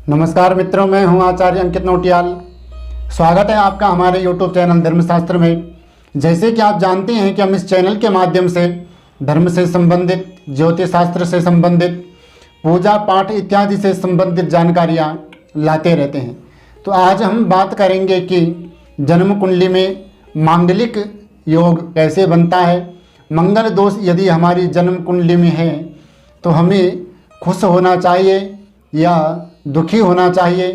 नमस्कार मित्रों, मैं हूं आचार्य अंकित नौटियाल। स्वागत है आपका हमारे YouTube चैनल धर्मशास्त्र में। जैसे कि आप जानते हैं कि हम इस चैनल के माध्यम से धर्म से संबंधित, ज्योतिष शास्त्र से संबंधित, पूजा पाठ इत्यादि से संबंधित जानकारियां लाते रहते हैं। तो आज हम बात करेंगे कि जन्म कुंडली में मांगलिक योग कैसे बनता है। मंगल दोष यदि हमारी जन्म कुंडली में है तो हमें खुश होना चाहिए या दुखी होना चाहिए।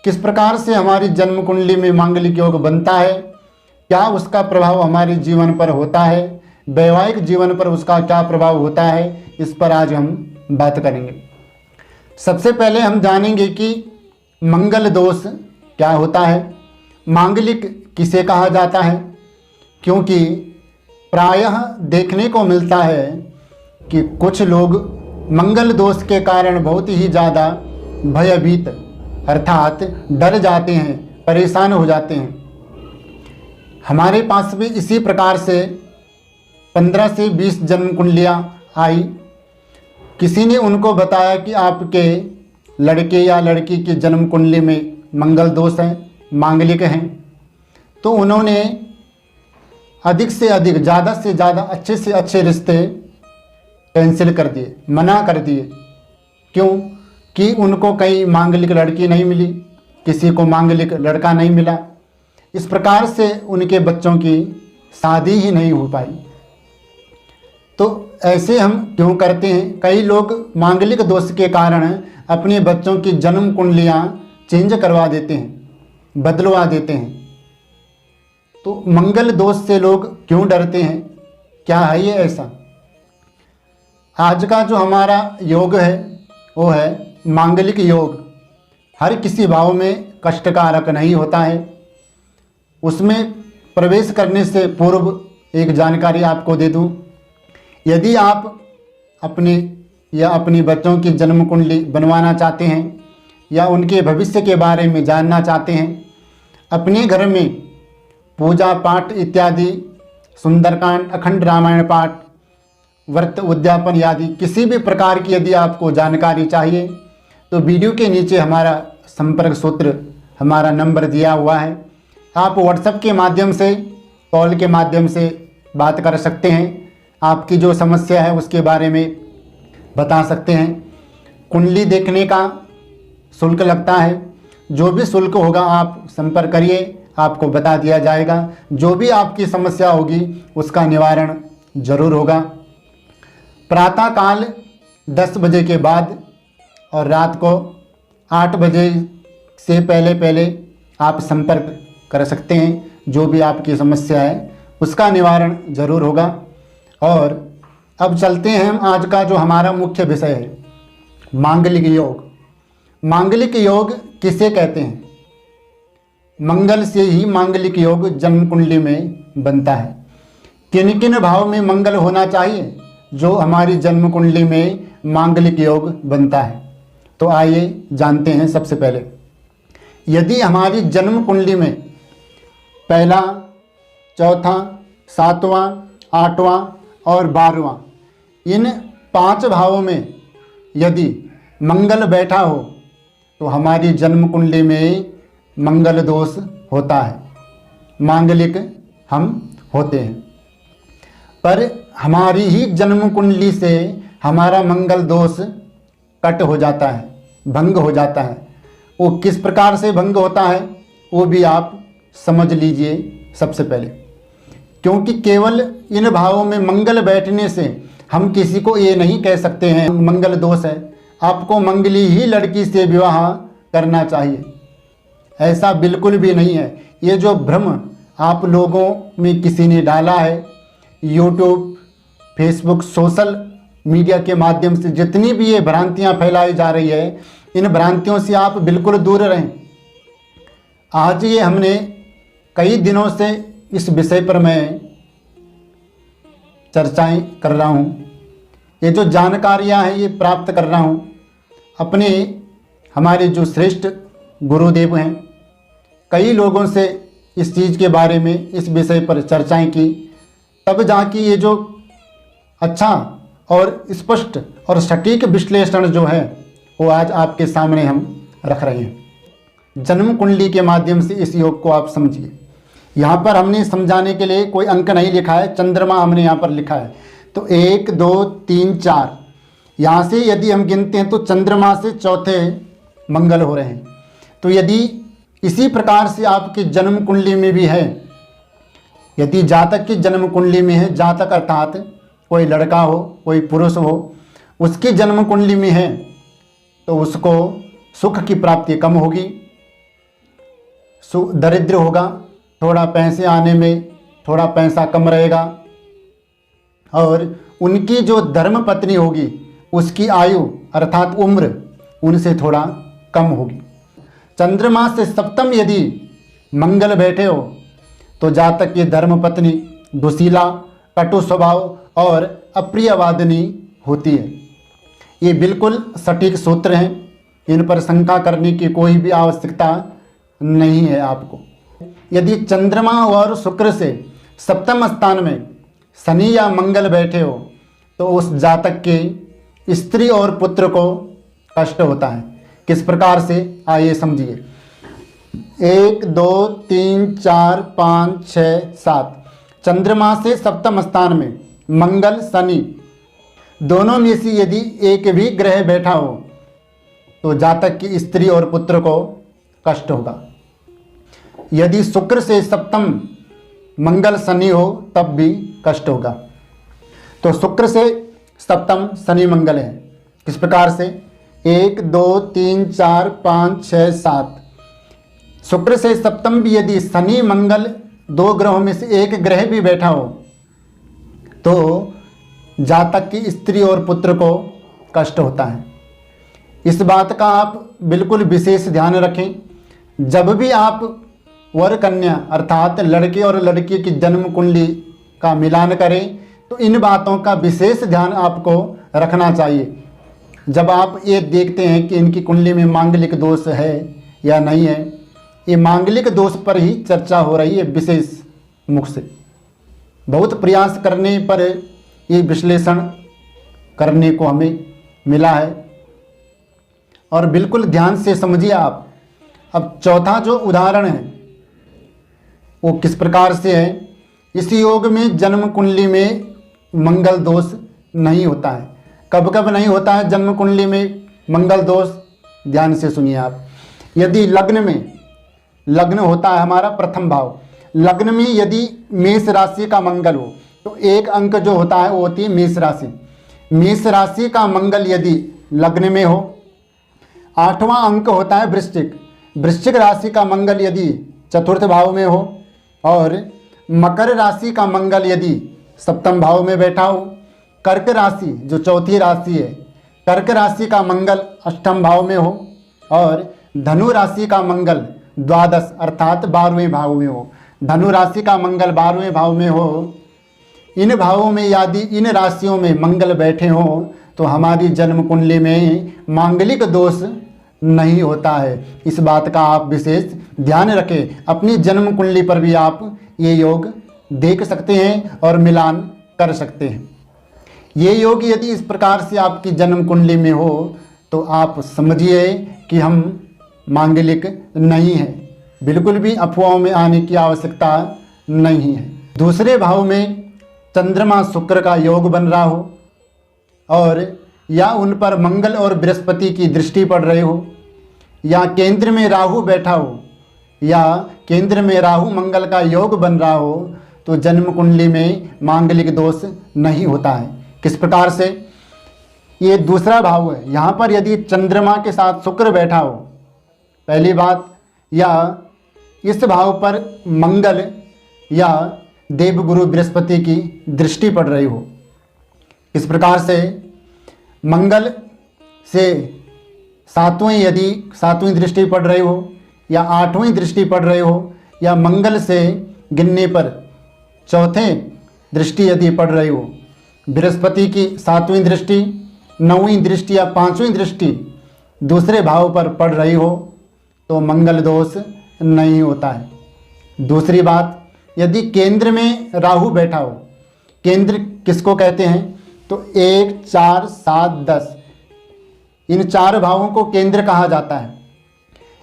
किस प्रकार से हमारी जन्म कुंडली में मांगलिक योग बनता है, क्या उसका प्रभाव हमारे जीवन पर होता है, वैवाहिक जीवन पर उसका क्या प्रभाव होता है, इस पर आज हम बात करेंगे। सबसे पहले हम जानेंगे कि मंगल दोष क्या होता है, मांगलिक किसे कहा जाता है। क्योंकि प्रायः देखने को मिलता है कि कुछ लोग मंगल दोष के कारण बहुत ही ज़्यादा भयभीत अर्थात डर जाते हैं, परेशान हो जाते हैं। हमारे पास भी इसी प्रकार से 15 से 20 जन्म कुंडलियाँ आई। किसी ने उनको बताया कि आपके लड़के या लड़की की जन्म कुंडली में मंगल दोष है, मांगलिक हैं। तो उन्होंने अधिक से अधिक, ज़्यादा से ज़्यादा, अच्छे से अच्छे रिश्ते कैंसिल कर दिए, मना कर दिए। क्यों? कि उनको कहीं मांगलिक लड़की नहीं मिली, किसी को मांगलिक लड़का नहीं मिला। इस प्रकार से उनके बच्चों की शादी ही नहीं हो पाई। तो ऐसे हम क्यों करते हैं? कई लोग मांगलिक दोष के कारण अपने बच्चों की जन्म कुंडलियाँ चेंज करवा देते हैं, बदलवा देते हैं। तो मंगल दोष से लोग क्यों डरते हैं? क्या है ये ऐसा? आज का जो हमारा योग है वो है मांगलिक योग। हर किसी भाव में कष्टकारक नहीं होता है। उसमें प्रवेश करने से पूर्व एक जानकारी आपको दे दूं। यदि आप अपने या अपनी बच्चों की जन्म कुंडली बनवाना चाहते हैं या उनके भविष्य के बारे में जानना चाहते हैं, अपने घर में पूजा पाठ इत्यादि, सुंदरकांड, अखंड रामायण पाठ, व्रत उद्यापन आदि किसी भी प्रकार की यदि आपको जानकारी चाहिए तो वीडियो के नीचे हमारा संपर्क सूत्र, हमारा नंबर दिया हुआ है। आप व्हाट्सएप के माध्यम से, कॉल के माध्यम से बात कर सकते हैं। आपकी जो समस्या है उसके बारे में बता सकते हैं। कुंडली देखने का शुल्क लगता है। जो भी शुल्क होगा आप संपर्क करिए, आपको बता दिया जाएगा। जो भी आपकी समस्या होगी उसका निवारण जरूर होगा। प्रातःकाल 10 बजे के बाद और रात को 8 बजे से पहले आप संपर्क कर सकते हैं। जो भी आपकी समस्या है उसका निवारण जरूर होगा। और अब चलते हैं हम आज का जो हमारा मुख्य विषय है, मांगलिक योग। मांगलिक योग किसे कहते हैं? मंगल से ही मांगलिक योग जन्म कुंडली में बनता है। किन किन भाव में मंगल होना चाहिए जो हमारी जन्म कुंडली में मांगलिक योग बनता है? तो आइए जानते हैं। सबसे पहले, यदि हमारी जन्म कुंडली में पहला, चौथा, 7वां, 8वां और 12वां, इन 5 भावों में यदि मंगल बैठा हो तो हमारी जन्म कुंडली में मंगल दोष होता है, मांगलिक हम होते हैं। पर हमारी ही जन्म कुंडली से हमारा मंगल दोष कट हो जाता है, भंग हो जाता है। वो किस प्रकार से भंग होता है वो भी आप समझ लीजिए सबसे पहले। क्योंकि केवल इन भावों में मंगल बैठने से हम किसी को ये नहीं कह सकते हैं मंगल दोष है, आपको मंगली ही लड़की से विवाह करना चाहिए। ऐसा बिल्कुल भी नहीं है। ये जो भ्रम आप लोगों में किसी ने डाला है, यूट्यूब, फेसबुक, सोशल मीडिया के माध्यम से जितनी भी ये भ्रांतियां फैलाई जा रही है, इन भ्रांतियों से आप बिल्कुल दूर रहें। आज ये हमने कई दिनों से इस विषय पर मैं चर्चाएं कर रहा हूँ। ये जो जानकारियां हैं ये प्राप्त कर रहा हूँ अपने, हमारे जो श्रेष्ठ गुरुदेव हैं, कई लोगों से इस चीज़ के बारे में, इस विषय पर चर्चाएं की, तब जाके ये जो अच्छा और स्पष्ट और सटीक विश्लेषण जो है वो आज आपके सामने हम रख रहे हैं। जन्म कुंडली के माध्यम से इस योग को आप समझिए। यहाँ पर हमने समझाने के लिए कोई अंक नहीं लिखा है, चंद्रमा हमने यहाँ पर लिखा है। तो 1 2 3 4 यहाँ से यदि हम गिनते हैं तो चंद्रमा से चौथे मंगल हो रहे हैं। तो यदि इसी प्रकार से आपकी जन्म कुंडली में भी है, यदि जातक की जन्म कुंडली में है, जातक अर्थात कोई लड़का हो कोई पुरुष हो, उसकी जन्म कुंडली में है तो उसको सुख की प्राप्ति कम होगी, दरिद्र होगा, थोड़ा पैसे आने में थोड़ा पैसा कम रहेगा, और उनकी जो धर्म पत्नी होगी उसकी आयु अर्थात उम्र उनसे थोड़ा कम होगी। चंद्रमा से सप्तम यदि मंगल बैठे हो तो जातक की धर्म पत्नी दुशीला, कटु स्वभाव और अप्रियवादिनी होती है। ये बिल्कुल सटीक सूत्र हैं, इन पर शंका करने की कोई भी आवश्यकता नहीं है आपको। यदि चंद्रमा और शुक्र से सप्तम स्थान में शनि या मंगल बैठे हो तो उस जातक के स्त्री और पुत्र को कष्ट होता है। किस प्रकार से, आइए समझिए। 1 2 3 4 5 6 7 चंद्रमा से सप्तम स्थान में मंगल शनि दोनों में से यदि एक भी ग्रह बैठा हो तो जातक की स्त्री और पुत्र को कष्ट होगा। यदि शुक्र से सप्तम मंगल शनि हो तब भी कष्ट होगा। तो शुक्र से सप्तम शनि मंगल है। किस प्रकार से, 1 2 3 4 5 6 7 शुक्र से सप्तम भी यदि शनि मंगल दो ग्रहों में से एक ग्रह भी बैठा हो तो जातक की स्त्री और पुत्र को कष्ट होता है। इस बात का आप बिल्कुल विशेष ध्यान रखें। जब भी आप वर कन्या अर्थात लड़के और लड़की की जन्म कुंडली का मिलान करें तो इन बातों का विशेष ध्यान आपको रखना चाहिए। जब आप ये देखते हैं कि इनकी कुंडली में मांगलिक दोष है या नहीं है, ये मांगलिक दोष पर ही चर्चा हो रही है विशेष मुख से। बहुत प्रयास करने पर ये विश्लेषण करने को हमें मिला है और बिल्कुल ध्यान से समझिए आप। अब चौथा जो उदाहरण है वो किस प्रकार से है। इस योग में जन्म कुंडली में मंगल दोष नहीं होता है। कब कब नहीं होता है जन्म कुंडली में मंगल दोष, ध्यान से सुनिए आप। यदि लग्न होता है हमारा प्रथम भाव, लग्न में यदि मेष राशि का मंगल हो तो एक अंक जो होता है वो होती है मेष राशि। मेष राशि का मंगल यदि लग्न में हो, 8वां अंक होता है वृश्चिक राशि का मंगल यदि चतुर्थ भाव में हो, और मकर राशि का मंगल यदि सप्तम भाव में बैठा हो, कर्क राशि जो चौथी राशि है, कर्क राशि का मंगल अष्टम भाव में हो, और धनु राशि का मंगल द्वादश अर्थात 12वें भाव में हो। धनु राशि का मंगल 12वें भाव में हो। इन भावों में यदि इन राशियों में मंगल बैठे हो तो हमारी जन्म कुंडली में मांगलिक दोष नहीं होता है। इस बात का आप विशेष ध्यान रखें। अपनी जन्म कुंडली पर भी आप ये योग देख सकते हैं और मिलान कर सकते हैं। ये योग यदि इस प्रकार से आपकी जन्म कुंडली में हो तो आप समझिए कि हम मांगलिक नहीं है। बिल्कुल भी अफवाहों में आने की आवश्यकता नहीं है। दूसरे भाव में चंद्रमा शुक्र का योग बन रहा हो और या उन पर मंगल और बृहस्पति की दृष्टि पड़ रही हो, या केंद्र में राहु बैठा हो, या केंद्र में राहु मंगल का योग बन रहा हो तो जन्म कुंडली में मांगलिक दोष नहीं होता है। किस प्रकार से, ये दूसरा भाव है। यहाँ पर यदि चंद्रमा के साथ शुक्र बैठा हो पहली बात, या इस भाव पर मंगल या देवगुरु बृहस्पति की दृष्टि पड़ रही हो। इस प्रकार से मंगल से सातवीं दृष्टि पड़ रही हो, या 8वीं दृष्टि पड़ रही हो, या मंगल से गिनने पर चौथे दृष्टि यदि पड़ रही हो, बृहस्पति की 7वीं दृष्टि, 9वीं दृष्टि या 5वीं दृष्टि दूसरे भाव पर पड़ रही हो तो मंगल दोष नहीं होता है। दूसरी बात, यदि केंद्र में राहु बैठा हो, केंद्र किसको कहते हैं तो 1 4 7 10 इन 4 भावों को केंद्र कहा जाता है।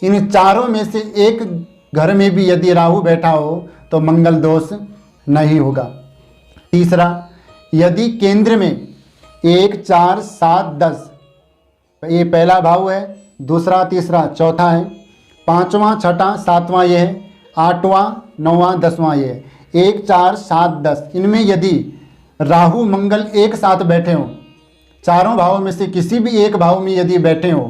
इन चारों में से एक घर में भी यदि राहु बैठा हो तो मंगल दोष नहीं होगा। तीसरा, यदि केंद्र में 1, 4, 7, 10 ये पहला भाव है, दूसरा तीसरा चौथा है, पांचवां छठा सातवां ये है, आठवां नौवां दसवां ये है, 1, 4, 7, 10 इनमें यदि राहु मंगल एक साथ बैठे हों, चारों भावों में से किसी भी एक भाव में यदि बैठे हों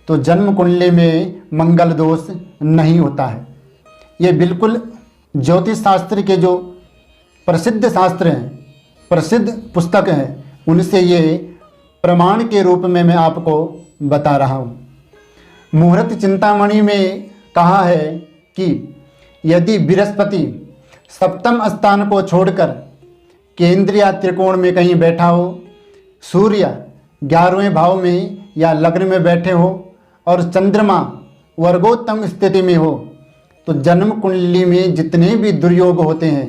तो जन्म कुंडली में मंगल दोष नहीं होता है। ये बिल्कुल ज्योतिष शास्त्र के जो प्रसिद्ध शास्त्र हैं, प्रसिद्ध पुस्तक हैं, उनसे ये प्रमाण के रूप में मैं आपको बता रहा हूँ। मुहूर्त चिंतामणि में कहा है कि यदि बृहस्पति सप्तम स्थान को छोड़कर केंद्र या त्रिकोण में कहीं बैठा हो, सूर्य 11वें भाव में या लग्न में बैठे हो और चंद्रमा वर्गोत्तम स्थिति में हो तो जन्म कुंडली में जितने भी दुर्योग होते हैं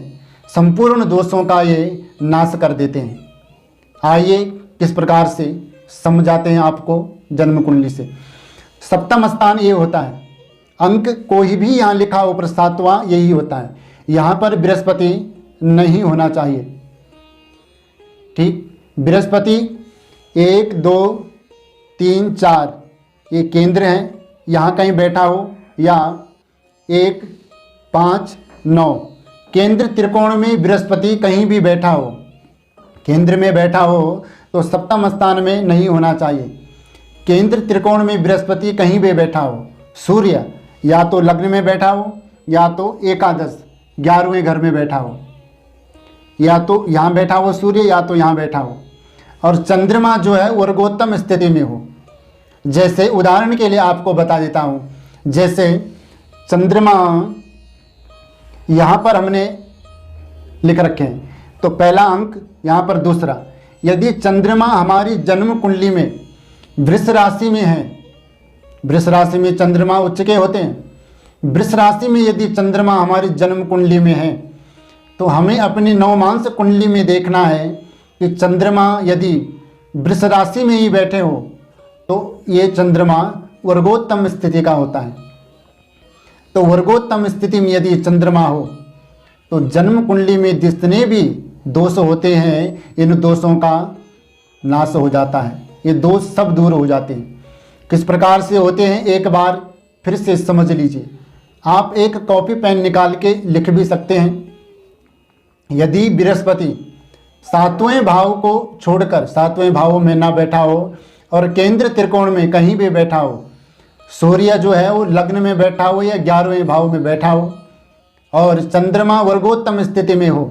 संपूर्ण दोषों का ये नाश कर देते हैं। आइए किस प्रकार से समझाते हैं आपको जन्म कुंडली से। सप्तम स्थान ये होता है, अंक कोई भी यहाँ लिखा हो पर 7वां यही होता है। यहाँ पर बृहस्पति नहीं होना चाहिए। ठीक, बृहस्पति 1, 2, 3, 4 ये केंद्र हैं, यहाँ कहीं बैठा हो या 1, 5, 9 केंद्र त्रिकोण में बृहस्पति कहीं भी बैठा हो, केंद्र में बैठा हो तो सप्तम स्थान में नहीं होना चाहिए। केंद्र त्रिकोण में बृहस्पति कहीं भी बैठा हो, सूर्य या तो लग्न में बैठा हो या तो एकादश 11वें घर में बैठा हो, या तो यहाँ बैठा हो सूर्य या तो यहाँ बैठा हो, और चंद्रमा जो है वर्गोत्तम स्थिति में हो। जैसे उदाहरण के लिए आपको बता देता हूँ, जैसे चंद्रमा यहाँ पर हमने लिख रखे हैं तो पहला अंक यहाँ पर दूसरा, यदि चंद्रमा हमारी जन्म कुंडली में वृष राशि में है, वृष राशि में चंद्रमा उच्च के होते हैं, वृष राशि में यदि चंद्रमा हमारी जन्म कुंडली में है तो हमें अपनी नवमांस कुंडली में देखना है कि चंद्रमा यदि वृष राशि में ही बैठे हो तो ये चंद्रमा वर्गोत्तम स्थिति का होता है। तो वर्गोत्तम स्थिति में यदि चंद्रमा हो तो जन्म कुंडली में जितने भी दोष होते हैं इन दोषों का नाश हो जाता है, ये दोष सब दूर हो जाते हैं। किस प्रकार से होते हैं एक बार फिर से समझ लीजिए। आप एक कॉपी पेन निकाल के लिख भी सकते हैं। यदि बृहस्पति 7वें भाव को छोड़कर 7वें भाव में ना बैठा हो और केंद्र त्रिकोण में कहीं भी बैठा हो, सूर्य जो है वो लग्न में बैठा हो या 11वें भाव में बैठा हो और चंद्रमा वर्गोत्तम स्थिति में हो,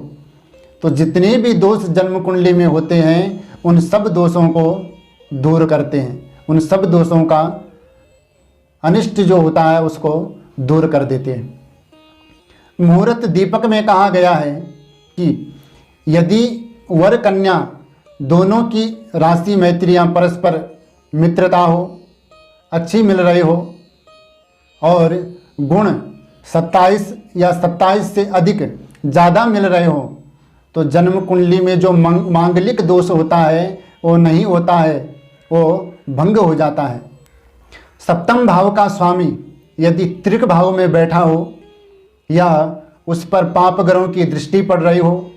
तो जितने भी दोष जन्म कुंडली में होते हैं उन सब दोषों को दूर करते हैं, उन सब दोषों का अनिष्ट जो होता है उसको दूर कर देते हैं। मुहूर्त दीपक में कहा गया है कि यदि वर कन्या दोनों की राशि मैत्रियां परस्पर मित्रता हो, अच्छी मिल रही हो और गुण 27 या 27 से अधिक ज़्यादा मिल रहे हो तो जन्म कुंडली में जो मांगलिक दोष होता है वो नहीं होता है, वो भंग हो जाता है। सप्तम भाव का स्वामी यदि त्रिक भाव में बैठा हो या उस पर पाप ग्रहों की दृष्टि पड़ रही हो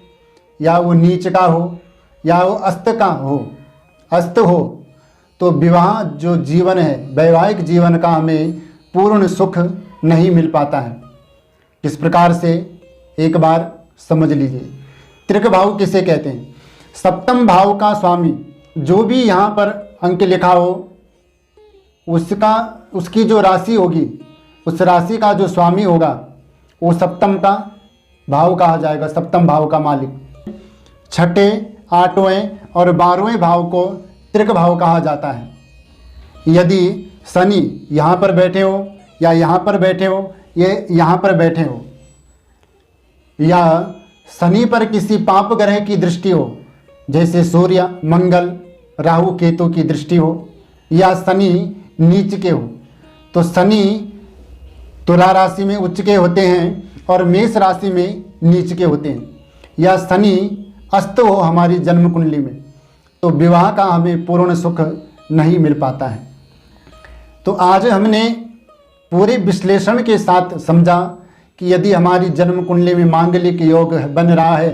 या वो नीच का हो या वो अस्त का हो, अस्त हो, तो विवाह जो जीवन है वैवाहिक जीवन का हमें पूर्ण सुख नहीं मिल पाता है। किस प्रकार से एक बार समझ लीजिए। त्रिक भाव किसे कहते हैं? सप्तम भाव का स्वामी जो भी यहाँ पर अंक लिखा हो उसकी जो राशि होगी उस राशि का जो स्वामी होगा वो सप्तम का भाव कहा जाएगा, सप्तम भाव का मालिक। छठे, 8वें और 12वें भाव को त्रिक भाव कहा जाता है। यदि शनि यहाँ पर बैठे हो या यहाँ पर बैठे हो, ये यहाँ पर बैठे हो या शनि पर किसी पाप ग्रह की दृष्टि हो, जैसे सूर्य, मंगल, राहु, केतु की दृष्टि हो या शनि नीच के हो, तो शनि तुला राशि में उच्च के होते हैं और मेष राशि में नीच के होते हैं, या शनि अस्त हो हमारी जन्म कुंडली में, तो विवाह का हमें पूर्ण सुख नहीं मिल पाता है। तो आज हमने पूरे विश्लेषण के साथ समझा कि यदि हमारी जन्म कुंडली में मांगलिक योग बन रहा है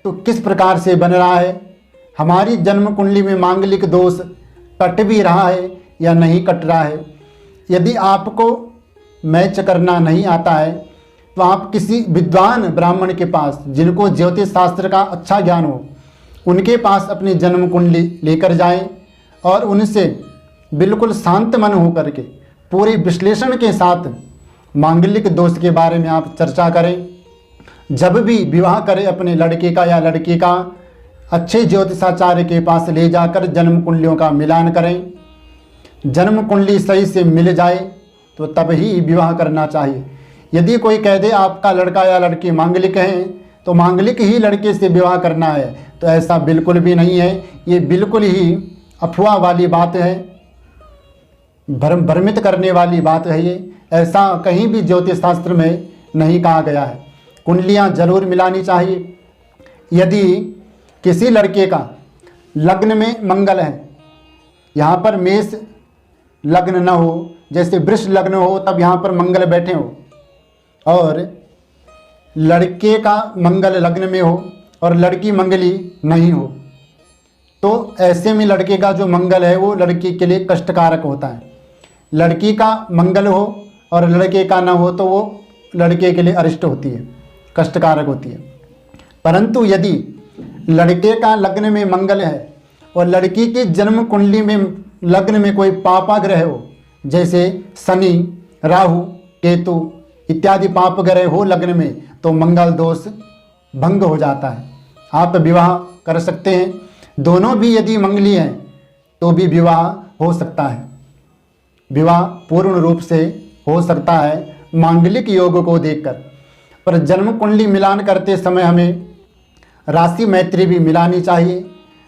तो किस प्रकार से बन रहा है, हमारी जन्म कुंडली में मांगलिक दोष कट भी रहा है या नहीं कट रहा है। यदि आपको मैच करना नहीं आता है तो आप किसी विद्वान ब्राह्मण के पास, जिनको ज्योतिष शास्त्र का अच्छा ज्ञान हो, उनके पास अपनी जन्म कुंडली लेकर जाएं और उनसे बिल्कुल शांत मन होकर के पूरे विश्लेषण के साथ मांगलिक दोष के बारे में आप चर्चा करें। जब भी विवाह करें अपने लड़के का या लड़की का, अच्छे ज्योतिषाचार्य के पास ले जाकर जन्म कुंडलियों का मिलान करें। जन्म कुंडली सही से मिल जाए तो तब ही विवाह करना चाहिए। यदि कोई कह दे आपका लड़का या लड़की मांगलिक है तो मांगलिक ही लड़के से विवाह करना है, तो ऐसा बिल्कुल भी नहीं है। ये बिल्कुल ही अफवाह वाली बात है, भ्रमित करने वाली बात है। ये ऐसा कहीं भी ज्योतिष शास्त्र में नहीं कहा गया है। कुंडलियाँ जरूर मिलानी चाहिए। यदि किसी लड़के का लग्न में मंगल है, यहाँ पर मेष लग्न न हो, जैसे वृष लग्न हो तब यहाँ पर मंगल बैठे हो, और लड़के का मंगल लग्न में हो और लड़की मंगली नहीं हो, तो ऐसे में लड़के का जो मंगल है वो लड़की के लिए कष्टकारक होता है। लड़की का मंगल हो और लड़के का ना हो तो वो लड़के के लिए अरिष्ट होती है, कष्टकारक होती है। परंतु यदि लड़के का लग्न में मंगल है और लड़की की जन्म कुंडली में लग्न में कोई पापा ग्रह हो, जैसे शनि, राहु, केतु इत्यादि पाप ग्रह हो लग्न में, तो मंगल दोष भंग हो जाता है। आप विवाह कर सकते हैं। दोनों भी यदि मंगली हैं तो भी विवाह हो सकता है। विवाह पूर्ण रूप से हो सकता है मांगलिक योग को देखकर। पर जन्म कुंडली मिलान करते समय हमें राशि मैत्री भी मिलानी चाहिए,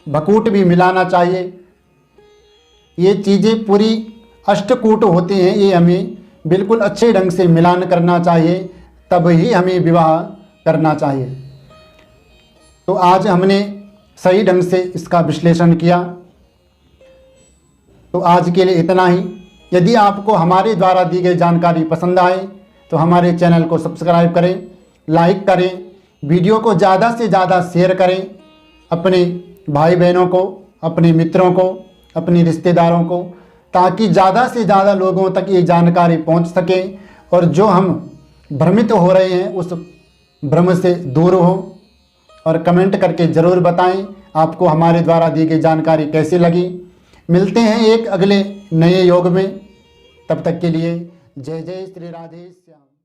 भकूट भी मिलाना चाहिए। ये चीज़ें पूरी अष्टकूट होते हैं, ये हमें बिल्कुल अच्छे ढंग से मिलान करना चाहिए, तब ही हमें विवाह करना चाहिए। तो आज हमने सही ढंग से इसका विश्लेषण किया। तो आज के लिए इतना ही। यदि आपको हमारे द्वारा दी गई जानकारी पसंद आए तो हमारे चैनल को सब्सक्राइब करें, लाइक करें, वीडियो को ज़्यादा से ज़्यादा शेयर करें अपने भाई बहनों को, अपने मित्रों को, अपने रिश्तेदारों को, ताकि ज़्यादा से ज़्यादा लोगों तक ये जानकारी पहुंच सके और जो हम भ्रमित हो रहे हैं उस भ्रम से दूर हो। और कमेंट करके ज़रूर बताएं आपको हमारे द्वारा दी गई जानकारी कैसी लगी। मिलते हैं एक अगले नए योग में, तब तक के लिए जय जय श्री राधे श्याम।